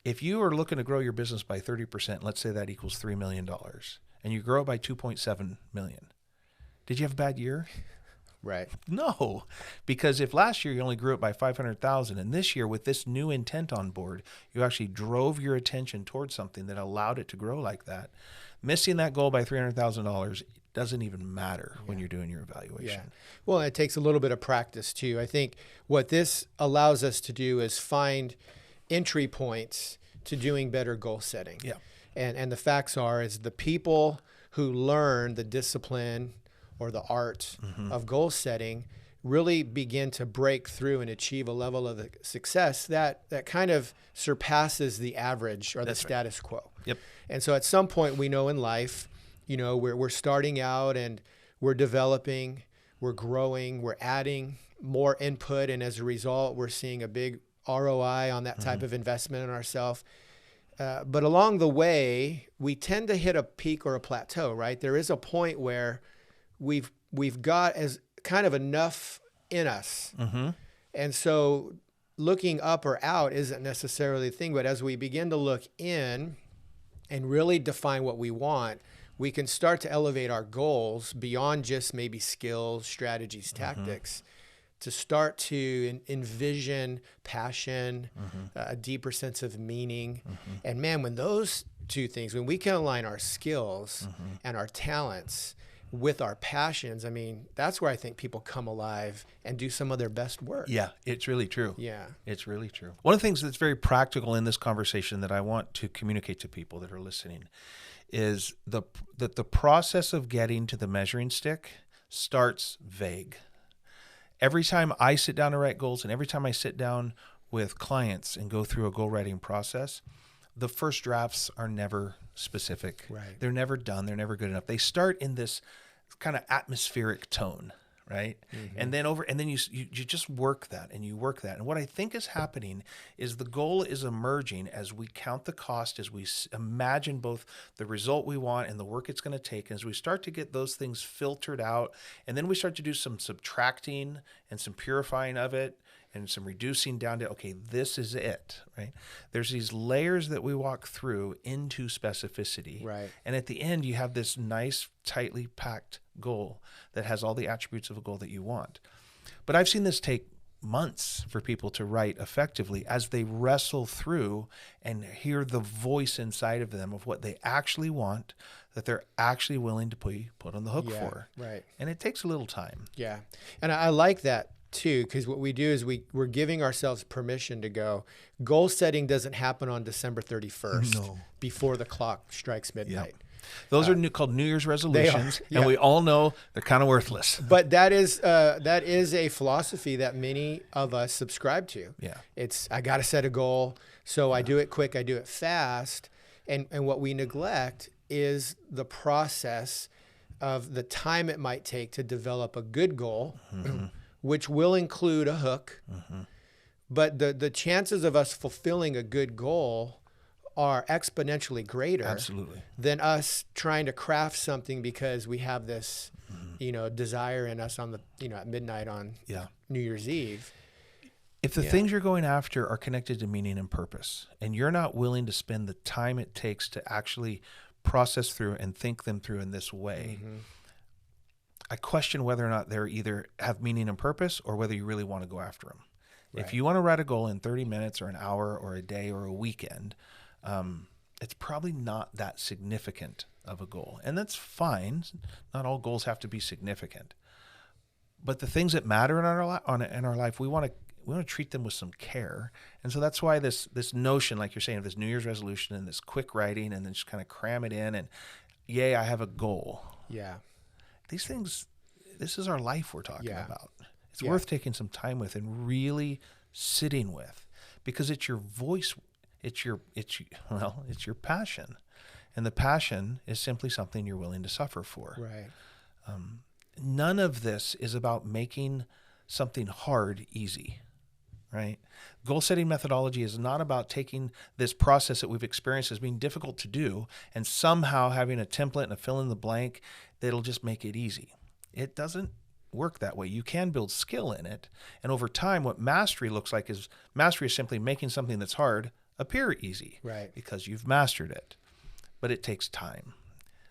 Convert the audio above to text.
If you are looking to grow your business by 30%, let's say that equals $3 million, and you grow it by 2.7 million, did you have a bad year? Right. No, because if last year you only grew it by 500,000, and this year with this new intent on board, you actually drove your attention towards something that allowed it to grow like that. Missing that goal by $300,000 doesn't even matter when you're doing your evaluation. Yeah. Well, it takes a little bit of practice too. I think what this allows us to do is find entry points to doing better goal setting. Yeah. And the facts are is the people who learn the discipline or the art of goal setting really begin to break through and achieve a level of success that kind of surpasses the average or the status quo. Yep. And so at some point we know in life, we're starting out and we're developing, we're growing, we're adding more input. And as a result, we're seeing a big ROI on that type of investment in ourselves. But along the way, we tend to hit a peak or a plateau, right? There is a point where we've got as kind of enough in us. And so looking up or out isn't necessarily the thing, but as we begin to look in and really define what we want, we can start to elevate our goals beyond just maybe skills, strategies, tactics, to start to envision passion, a deeper sense of meaning. And man, when those two things, when we can align our skills and our talents with our passions, I mean, that's where I think people come alive and do some of their best work. Yeah, it's really true. Yeah. It's really true. One of the things that's very practical in this conversation that I want to communicate to people that are listening is that the process of getting to the measuring stick starts vague. Every time I sit down to write goals and every time I sit down with clients and go through a goal writing process, the first drafts are never specific. Right. They're never done. They're never good enough. They start in this kind of atmospheric tone, right? And then you just work that and you work that. And what I think is happening is the goal is emerging as we count the cost, as we imagine both the result we want and the work it's going to take. And as we start to get those things filtered out, and then we start to do some subtracting and some purifying of it, and some reducing down to, okay, this is it, right? There's these layers that we walk through into specificity. Right. And at the end, you have this nice, tightly packed goal that has all the attributes of a goal that you want. But I've seen this take months for people to write effectively as they wrestle through and hear the voice inside of them of what they actually want, that they're actually willing to put on the hook for. Right. And it takes a little time. Yeah. And I like that too, because what we do is we're giving ourselves permission to go. Goal setting doesn't happen on December 31st before the clock strikes midnight. Those are called New Year's resolutions, yeah. and we all know they're kind of worthless. But that is a philosophy that many of us subscribe to. Yeah. It's, I got to set a goal, so I do it quick, I do it fast. And what we neglect is the process of the time it might take to develop a good goal, which will include a hook. But the chances of us fulfilling a good goal are exponentially greater than us trying to craft something because we have this, desire in us on at midnight on New Year's Eve. If the things you're going after are connected to meaning and purpose, and you're not willing to spend the time it takes to actually process through and think them through in this way, I question whether or not they're either have meaning and purpose or whether you really want to go after them. Right. If you want to write a goal in 30 minutes or an hour or a day or a weekend, it's probably not that significant of a goal. And that's fine. Not all goals have to be significant. But the things that matter in our life, we want to treat them with some care. And so that's why this notion, like you're saying, of this New Year's resolution and this quick writing and then just kind of cram it in and, yay, I have a goal. Yeah. These things, this is our life we're talking about. It's worth taking some time with and really sitting with, because it's your voice. It's your passion, and the passion is simply something you're willing to suffer for. Right. None of this is about making something hard easy, right? Goal setting methodology is not about taking this process that we've experienced as being difficult to do and somehow having a template and a fill in the blank that'll just make it easy. It doesn't work that way. You can build skill in it. And over time, what mastery looks like is mastery is simply making something that's hard appear easy Right. because you've mastered it. But it takes time.